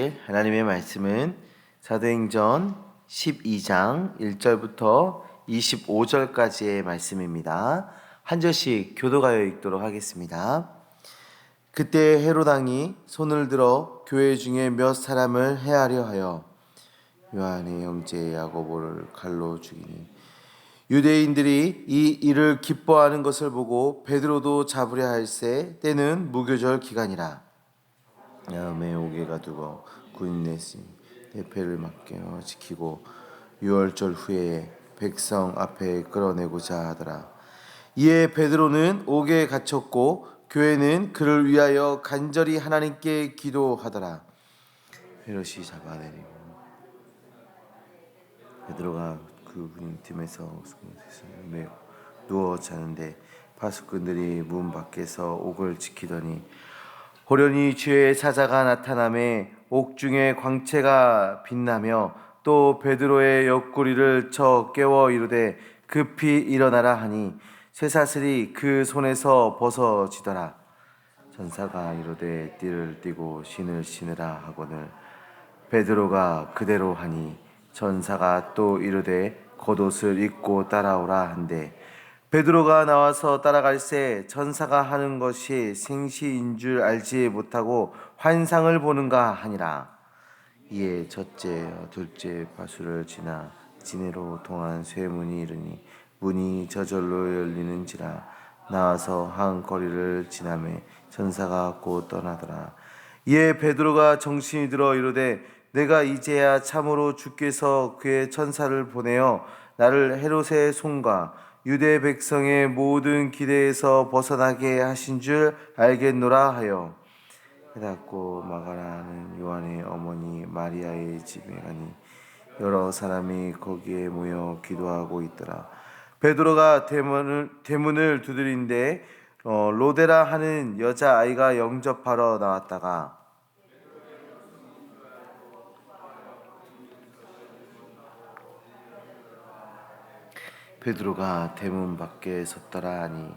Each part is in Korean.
주실 하나님의 말씀은 사도행전 12장 1절부터 25절까지의 말씀입니다. 한 절씩 교도하여 읽도록 하겠습니다. 그때 헤롯 왕이 손을 들어 교회 중에 몇 사람을 해하려 하여 요한의 형제 야고보를 칼로 죽이니 유대인들이 이 일을 기뻐하는 것을 보고 베드로도 잡으려 할세 때는 무교절 기간이라. 다음에 오게가 두고 군인 냈으니 대패를 맡겨 지키고 유월절 후에 백성 앞에 끌어내고자 하더라. 이에 베드로는 옥에 갇혔고 교회는 그를 위하여 간절히 하나님께 기도하더라. 헤롯이 잡아내리고 베드로가 그 군인 틈에서 누워 자는데 파수꾼들이 문 밖에서 옥을 지키더니 호련히 주의 사자가 나타나매 옥중에 광채가 빛나며 또 베드로의 옆구리를 쳐 깨워 이르되 급히 일어나라 하니 쇠사슬이 그 손에서 벗어지더라. 천사가 이르되 띠를 띠고 신을 신으라 하거늘 베드로가 그대로 하니 천사가 또 이르되 겉옷을 입고 따라오라 한대 베드로가 나와서 따라갈새 천사가 하는 것이 생시인 줄 알지 못하고 환상을 보는가 하니라. 이에 첫째 둘째 파수를 지나 진해로 통한 쇠문이 이르니 문이 저절로 열리는지라. 나와서 한 거리를 지나매 천사가 곧 떠나더라. 이에 베드로가 정신이 들어 이르되 내가 이제야 참으로 주께서 그의 천사를 보내어 나를 헤롯의 손과 유대 백성의 모든 기대에서 벗어나게 하신 줄 알겠노라 하여 깨닫고 마가라는 요한의 어머니 마리아의 집에 가니 여러 사람이 거기에 모여 기도하고 있더라. 베드로가 대문을 두드린데 로데라 하는 여자아이가 영접하러 나왔다가 베드로가 대문 밖에 섰더라 하니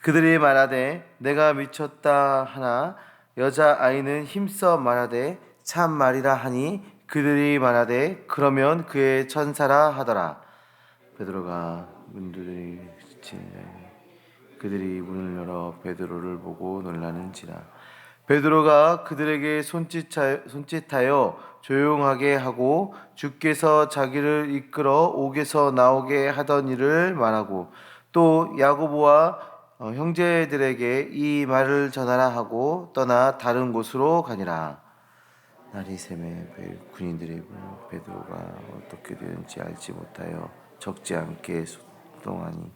그들이 말하되 내가 미쳤다 하나 여자아이는 힘써 말하되 참 말이라 하니 그들이 말하되 그러면 그의 천사라 하더라. 베드로가 문들이 그들이 문을 열어 베드로를 보고 놀라는지라. 베드로가 그들에게 손짓하여 조용하게 하고 주께서 자기를 이끌어 옥에서 나오게 하던 일을 말하고 또 야고보와 형제들에게 이 말을 전하라 하고 떠나 다른 곳으로 가니라. 날이 새매 군인들이 베드로가 어떻게 되는지 알지 못하여 적지 않게 소동하니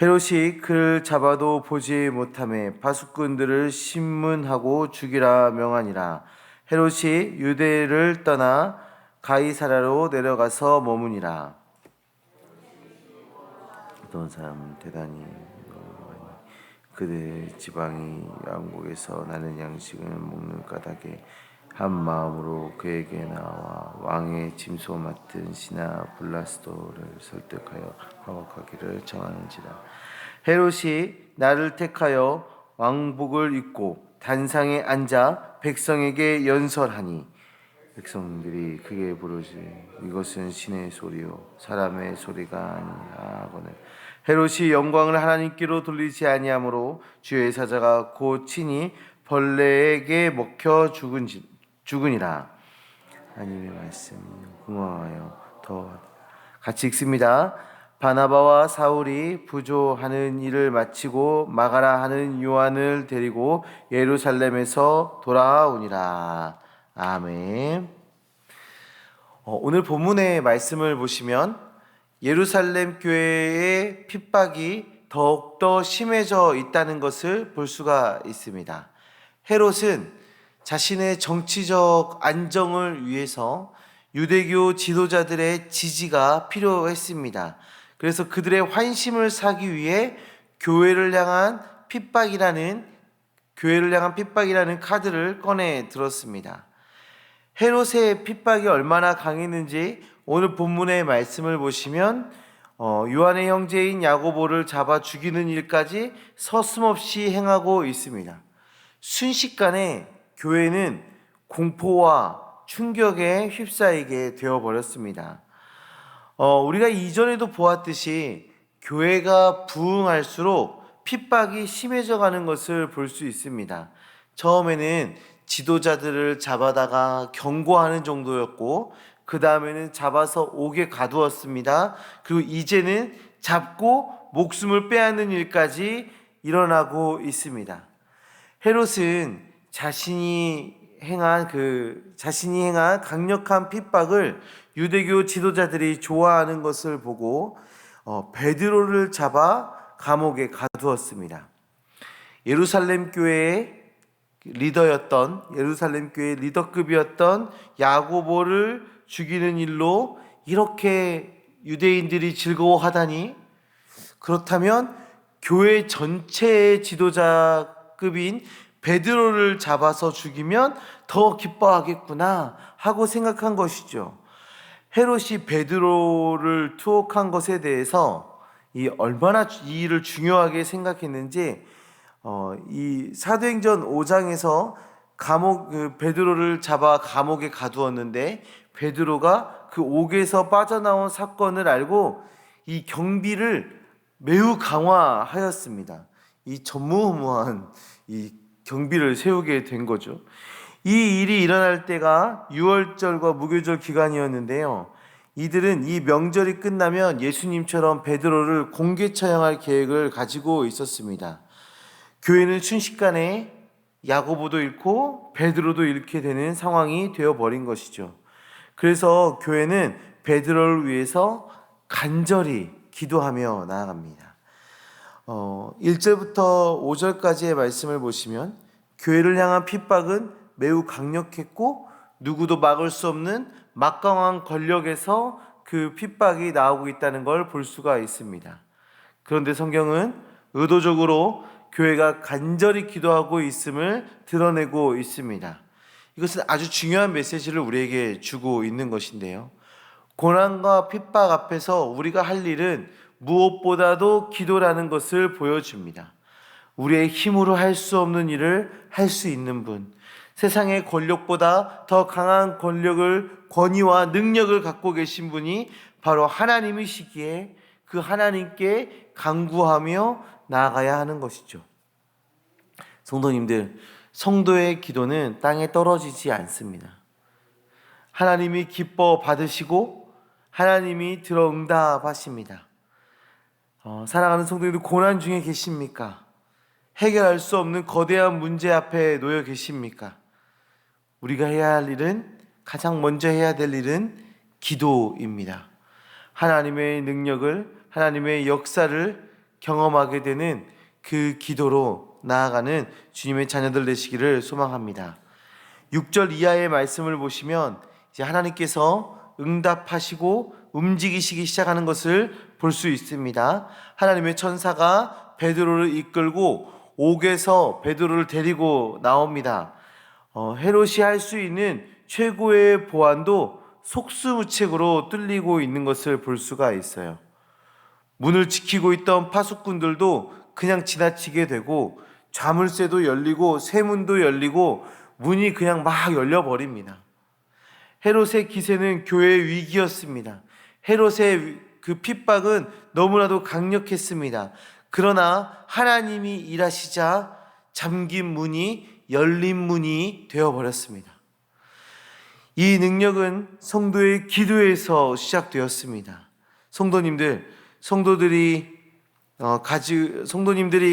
헤롯이 그를 잡아도 보지 못하매 파수꾼들을 신문하고 죽이라 명하니라. 헤롯이 유대를 떠나 가이사라로 내려가서 머무니라. 어떤 사람은 대단히 그들의 지방이 왕국에서 나는 양식을 먹는 까닭에 한 마음으로 그에게 나와 왕의 짐소 맡은 시나 블라스도를 설득하여 화목하기를 청하는지라. 헤롯이 나를 택하여 왕복을 입고 단상에 앉아 백성에게 연설하니 백성들이 크게 부르지 이것은 신의 소리요 사람의 소리가 아니라 하거늘 헤롯이 영광을 하나님께로 돌리지 아니하므로 주의 사자가 곧 친히 벌레에게 먹혀 죽으니라. 하나님의 말씀 고마워요. 더 같이 읽습니다. 바나바와 사울이 부조하는 일을 마치고 마가라 하는 요한을 데리고 예루살렘에서 돌아오니라. 아멘. 오늘 본문의 말씀을 보시면 예루살렘 교회의 핍박이 더욱더 심해져 있다는 것을 볼 수가 있습니다. 헤롯은 자신의 정치적 안정을 위해서 유대교 지도자들의 지지가 필요했습니다. 그래서 그들의 환심을 사기 위해 교회를 향한 핍박이라는 카드를 꺼내 들었습니다. 헤롯의 핍박이 얼마나 강했는지 오늘 본문의 말씀을 보시면 요한의 형제인 야고보를 잡아 죽이는 일까지 서슴없이 행하고 있습니다. 순식간에 교회는 공포와 충격에 휩싸이게 되어버렸습니다. 우리가 이전에도 보았듯이 교회가 부흥할수록 핍박이 심해져 가는 것을 볼 수 있습니다. 처음에는 지도자들을 잡아다가 경고하는 정도였고, 그 다음에는 잡아서 옥에 가두었습니다. 그리고 이제는 잡고 목숨을 빼앗는 일까지 일어나고 있습니다. 헤롯은 자신이 행한 강력한 핍박을 유대교 지도자들이 좋아하는 것을 보고 베드로를 잡아 감옥에 가두었습니다. 예루살렘 교회의 리더급이었던 야고보를 죽이는 일로 이렇게 유대인들이 즐거워하다니, 그렇다면 교회 전체의 지도자급인 베드로를 잡아서 죽이면 더 기뻐하겠구나 하고 생각한 것이죠. 헤롯이 베드로를 투옥한 것에 대해서 얼마나 이 일을 중요하게 생각했는지 이 사도행전 5장에서 베드로를 잡아 감옥에 가두었는데, 베드로가 그 옥에서 빠져나온 사건을 알고 이 경비를 매우 강화하였습니다. 이 전무후무한 이 경비를 세우게 된 거죠. 이 일이 일어날 때가 유월절과 무교절 기간이었는데요. 이들은 이 명절이 끝나면 예수님처럼 베드로를 공개 처형할 계획을 가지고 있었습니다. 교회는 순식간에 야고보도 잃고 베드로도 잃게 되는 상황이 되어버린 것이죠. 그래서 교회는 베드로를 위해서 간절히 기도하며 나아갑니다. 1절부터 5절까지의 말씀을 보시면 교회를 향한 핍박은 매우 강력했고 누구도 막을 수 없는 막강한 권력에서 그 핍박이 나오고 있다는 걸 볼 수가 있습니다. 그런데 성경은 의도적으로 교회가 간절히 기도하고 있음을 드러내고 있습니다. 이것은 아주 중요한 메시지를 우리에게 주고 있는 것인데요. 고난과 핍박 앞에서 우리가 할 일은 무엇보다도 기도라는 것을 보여줍니다. 우리의 힘으로 할 수 없는 일을 할 수 있는 분, 세상의 권력보다 더 강한 권위와 능력을 갖고 계신 분이 바로 하나님이시기에 그 하나님께 간구하며 나아가야 하는 것이죠. 성도님들, 성도의 기도는 땅에 떨어지지 않습니다. 하나님이 기뻐 받으시고 하나님이 들어 응답하십니다. 사랑하는 성도님들, 고난 중에 계십니까? 해결할 수 없는 거대한 문제 앞에 놓여 계십니까? 우리가 해야 할 일은, 가장 먼저 해야 될 일은 기도입니다. 하나님의 능력을, 하나님의 역사를 경험하게 되는 그 기도로 나아가는 주님의 자녀들 되시기를 소망합니다. 6절 이하의 말씀을 보시면 이제 하나님께서 응답하시고 움직이시기 시작하는 것을 볼 수 있습니다. 하나님의 천사가 베드로를 이끌고 옥에서 베드로를 데리고 나옵니다. 헤롯이 할 수 있는 최고의 보안도 속수무책으로 뚫리고 있는 것을 볼 수가 있어요. 문을 지키고 있던 파수꾼들도 그냥 지나치게 되고, 자물쇠도 열리고 세문도 열리고 문이 그냥 막 열려버립니다. 헤롯의 기세는 교회의 위기였습니다. 헤롯의 그 핍박은 너무나도 강력했습니다. 그러나 하나님이 일하시자 잠긴 문이 열린 문이 되어버렸습니다. 이 능력은 성도의 기도에서 시작되었습니다. 성도님들이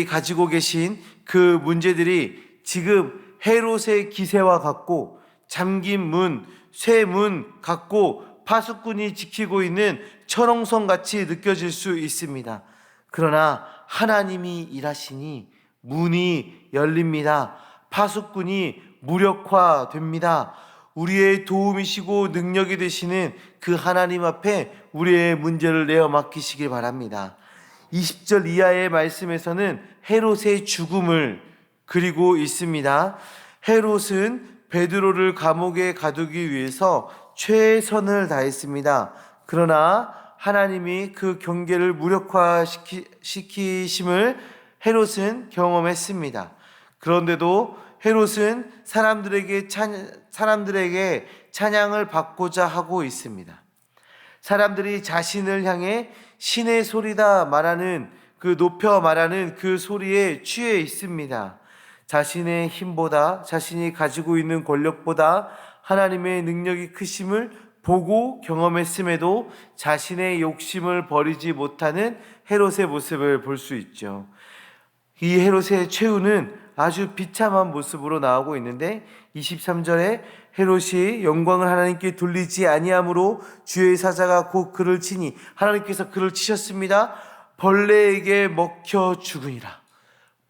가지고 계신 그 문제들이 지금 헤롯의 기세와 같고, 잠긴 문, 쇠문 같고 파수꾼이 지키고 있는 철옹성같이 느껴질 수 있습니다. 그러나 하나님이 일하시니 문이 열립니다. 파수꾼이 무력화됩니다. 우리의 도움이시고 능력이 되시는 그 하나님 앞에 우리의 문제를 내어 맡기시길 바랍니다. 20절 이하의 말씀에서는 헤롯의 죽음을 그리고 있습니다. 헤롯은 베드로를 감옥에 가두기 위해서 최선을 다했습니다. 그러나 하나님이 그 경계를 무력화시키심을 헤롯은 경험했습니다. 그런데도 헤롯은 사람들에게 찬양을 받고자 하고 있습니다. 사람들이 자신을 향해 신의 소리다 말하는 높여 말하는 그 소리에 취해 있습니다. 자신의 힘보다, 자신이 가지고 있는 권력보다 하나님의 능력이 크심을 보고 경험했음에도 자신의 욕심을 버리지 못하는 헤롯의 모습을 볼 수 있죠. 이 헤롯의 최후는 아주 비참한 모습으로 나오고 있는데 23절에 헤롯이 영광을 하나님께 돌리지 아니함으로 주의 사자가 곧 그를 치니, 하나님께서 그를 치셨습니다. 벌레에게 먹혀 죽으니라.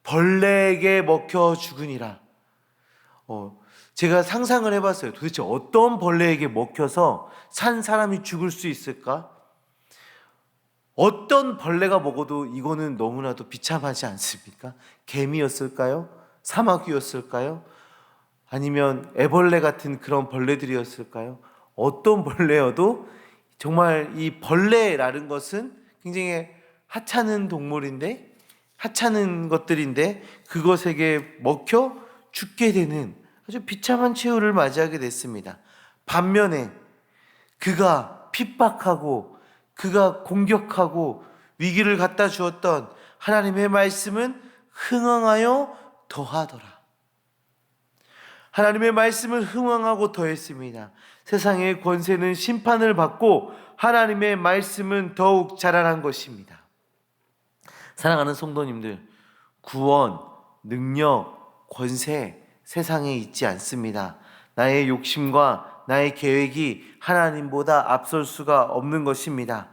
벌레에게 먹혀 죽으니라. 제가 상상을 해봤어요. 도대체 어떤 벌레에게 먹혀서 산 사람이 죽을 수 있을까? 어떤 벌레가 먹어도 이거는 너무나도 비참하지 않습니까? 개미였을까요? 사마귀였을까요? 아니면 애벌레 같은 그런 벌레들이었을까요? 어떤 벌레여도 정말 이 벌레라는 것은 굉장히 하찮은 동물인데, 하찮은 것들인데 그것에게 먹혀 죽게 되는 아주 비참한 최후를 맞이하게 됐습니다. 반면에 그가 핍박하고 그가 공격하고 위기를 갖다 주었던 하나님의 말씀은 흥왕하여 더하더라. 하나님의 말씀을 흥왕하고 더했습니다. 세상의 권세는 심판을 받고 하나님의 말씀은 더욱 자라난 것입니다. 사랑하는 성도님들, 구원, 능력, 권세 세상에 있지 않습니다. 나의 욕심과 나의 계획이 하나님보다 앞설 수가 없는 것입니다.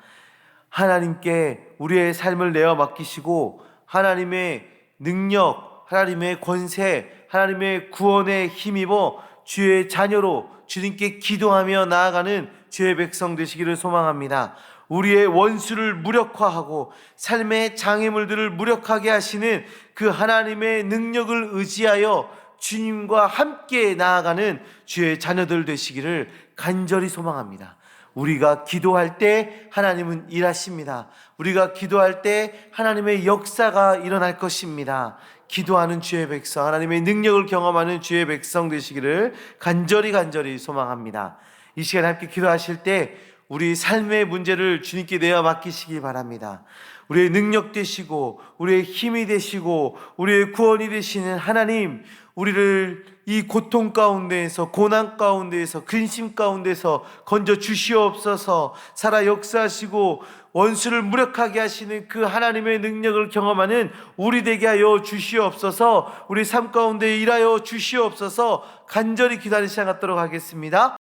하나님께 우리의 삶을 내어 맡기시고 하나님의 능력, 하나님의 권세, 하나님의 구원에 힘입어 주의 자녀로 주님께 기도하며 나아가는 주의 백성 되시기를 소망합니다. 우리의 원수를 무력화하고 삶의 장애물들을 무력하게 하시는 그 하나님의 능력을 의지하여 주님과 함께 나아가는 주의 자녀들 되시기를 간절히 소망합니다. 우리가 기도할 때 하나님은 일하십니다. 우리가 기도할 때 하나님의 역사가 일어날 것입니다. 기도하는 주의 백성, 하나님의 능력을 경험하는 주의 백성 되시기를 간절히 소망합니다. 이 시간에 함께 기도하실 때 우리 삶의 문제를 주님께 내어 맡기시기 바랍니다. 우리의 능력 되시고 우리의 힘이 되시고 우리의 구원이 되시는 하나님, 우리를 이 고통 가운데에서, 고난 가운데에서, 근심 가운데서 건져 주시옵소서. 살아 역사하시고 원수를 무력하게 하시는 그 하나님의 능력을 경험하는 우리 되게 하여 주시옵소서. 우리 삶 가운데 일하여 주시옵소서. 간절히 기도하는 시간 갖도록 하겠습니다.